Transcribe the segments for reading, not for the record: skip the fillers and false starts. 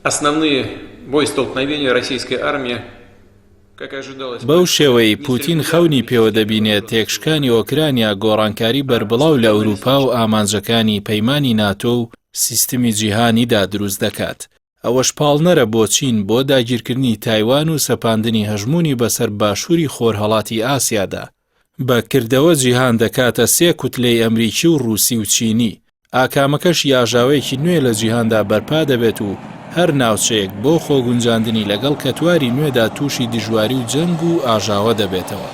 Основные бой столкновения российской армии, как ожидалось. بەو شێوەی پوتین خەونی پێوە دەبینێت تێکشکانی ئۆکرانیا گۆڕانکاری بەربڵاو لە ئەوروپا و ئامانجەکانی پەیمانی ناتۆ و سیستمی جیهانیدا دروست دەکات. ئەوەش پاڵنەرە بۆ چین بۆ داگیرکردنی تایوان و سەپاندنی هەژمونی بەسەر باشووری خۆرهەڵاتی ئاسیادا. بەکردەوە جیهان دەکاتە سێ کوتلەی ئەمریکی و رووسی و چینی. ئاکامەکەش یاژاوەیەکی نوێ لە جیهاندا بەرپا دەبێت و هەر ناوچەیەک بۆ خۆگونجاندنی لەگەڵ کەتواری نوێدا تووشی دژواری و جەنگ و ئاژاوە دەبێتەوە.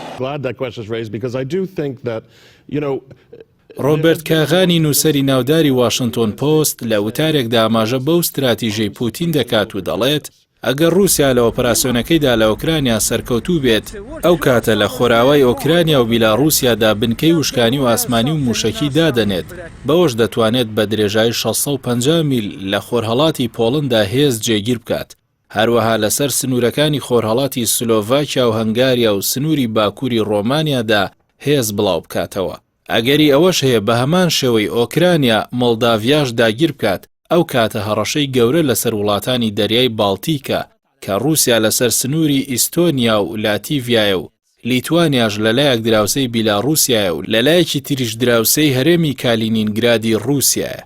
ڕۆبرت کاغانی نووسەری ناوداری واشنتۆن پۆست لە وتارێکدا ئاماژە بەو استراتیژەی پوتین دەکات و دەڵێت ئەگەر رووسیا لە ئۆپراسیۆنەکەیدا لە ئۆکرانیا سەرکەوتوو بێت ئەو کاتە لە خۆراوای ئۆکرانیا و بیلاڕووسیادا بنکەی وشکانی و ئاسمانی و موشەکی دادەنێت بەوەش دەتوانێت بە درێژایی 650 میل لە خۆرهەڵاتی پۆڵندا هێز جێگیر بکات. هەروەها لەسەر سنوورەکانی خۆرهەڵاتی سلۆڤاکیا و هەنگاریا و سنووری باکووری ڕۆمانیادا هێز بڵاو بکاتەوە. ئەگەری ئەوەش هەیە بە هەمان شێوەی ئۆکرانیا مۆڵداڤیاش داگیر بکات ئەو کاتە هەڕەشەی گەورە لەسەر وڵاتانی دەریای باڵتیکە کە رووسیا لەسەر سنووری ئیستۆنیا و لاتیڤایە و لیتوانیاش لەلایەک دراوسەی بیلاڕووسیایە و لەلایەکی تریش دراوسەی هەرێمی کالینینگرادی رووسیایە.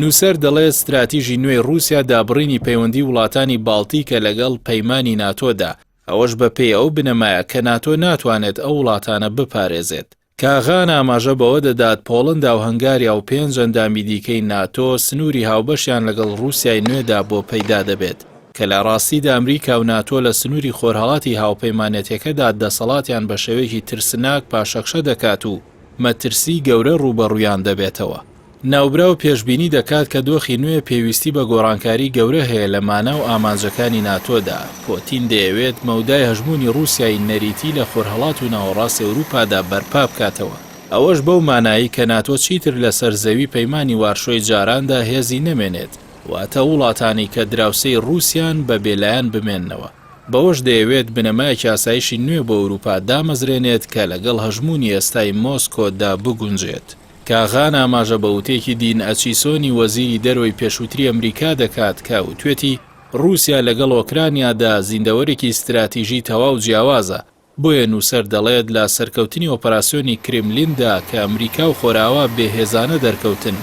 نووسەر دەڵێت استراتیژی نوێی رووسیا دابڕینی پەیوەندی وڵاتانی باڵتیکە لەگەڵ پەیمانی ناتۆدا ئەوەش بە پێی ئەو بنەمایە کە ناتۆ ناتوانێت ئەو وڵاتانە بپارێزێت. کاغان ئاماژە بەوە دەدات پۆڵندا و هەنگاریا و 5 ئەندامی دیکەی ناتۆ سنووری هاوبەشیان لەگەڵ رووسیای نوێدا بۆ پەیدا دەبێت کە لە ڕاستیدا ئەمریکا و ناتۆ لە سنووری خۆرهەڵاتی هاوپەیمانەتەکەدا دەسەڵاتیان بە شێوەیەکی ترسناک پاشەخشە دەکات و مەترسی گەورە ڕوبەڕوویان دەبێتەوە. ناوبرا و پێشبینی دەکات کە دۆخی نوێ پێویستی بە گۆڕانکاری گەورە هەیە لە مانە و ئامانجەکانی ناتۆدا. پۆتین دەیەوێت مەودای هەژمونی رووسیای نەریتی لە خۆرهەڵات و ناوەڕاستی ئەوروپادا بەرپا بکاتەوە. ئەوەش بەو مانایی کە ناتۆ چیتر لەسەر زەوی پەیمانی وارشۆی جاراندا هێزی نەمێنێت واتە وڵاتانی کە دراوسەی رووسیان بە بێلایەن بمێننەوە. بەوەش دەیەوێت بنەمایەکی ئاسایشی نوێ بۆ ئەوروپا دامەزرێنێت کە لەگەڵ هەژمونی ئێستای مۆسکۆدا بگونجێت. کاغان ئاماژە بە وتێکی دین ئەچیسۆنی وەزیری دەرەوەی پێشووتری ئەمریکا دەکات کە وتوێتی رووسیا لەگەڵ ئۆکرانیادا زیندەوەرێکی استراتیژی تەواو جیاوازە. بۆیە نووسەر دەڵێت لە سەرکەوتنی ئۆپەراسیۆنی کرێملیندا کە ئەمریکا و خۆراوە بێهێزانە دەرکەوتن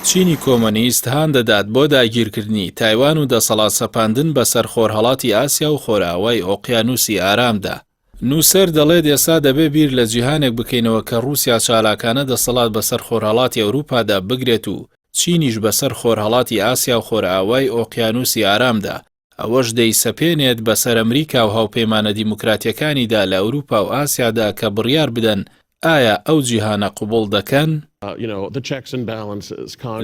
چینی کۆمۆنیست هان دەدات بۆ داگیرکردنی تایوان و دەسەڵات سەپاندن بەسەر خۆرهەڵاتی ئاسیا و خۆراوای ئۆقیانوسی ئارامدا. نووسەر دەڵێت ئێستا دەبێ بیر لە جیهانێک بکەینەوە کە رووسیا چالاکانە دەسەڵات بەسەر خۆرهەڵاتی ئەوروپادا بگرێت و چینیش بەسەر خۆرهەڵاتی ئاسیا و خۆرئاوای ئۆقیانوسی ئارامدا. ئەوەش دەیسەپێنێت بەسەر ئەمریکا و هاوپەیمانە دیموکراتیەکانیدا لە ئەوروپا و ئاسیادا کە بڕیار بدەن ئایا ئەو جیهانە قوبوڵ دەکەن؟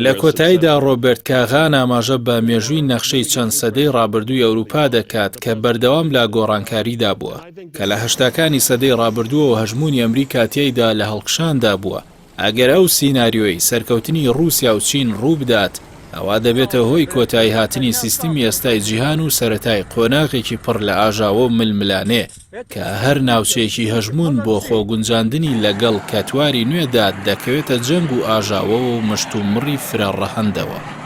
لە کۆتاییدا ڕۆبرت کاغان ئاماژە بە مێژووی نەخشەی چەند سەدەی ڕابردووی ئەوروپا دەکات کە بەردەوام لە گۆڕانکاریدا بووە کە لە هەشتاکانی سەدەی ڕابردووە و هەژمونی ئەمریکا تێیدا لە هەڵقشاندا بووە. ئەگەر ئەو سیناریۆی سەرکەوتنی رووسیا و چین ڕوو بدات ئەوا دەبێتە هۆی کۆتایی هاتنی سیستمی ئێستای جیهان و سەرەتای قۆناغێکی پڕ لە ئاژاوە و ململانێ کە هەر ناوچەیەکی هەژمون بۆ خۆگونجاندنی لەگەڵ کەتواری نوێدا دەکەوێتە جەنگ و ئاژاوە و مشت و مڕی فرە ڕەهەندەوە.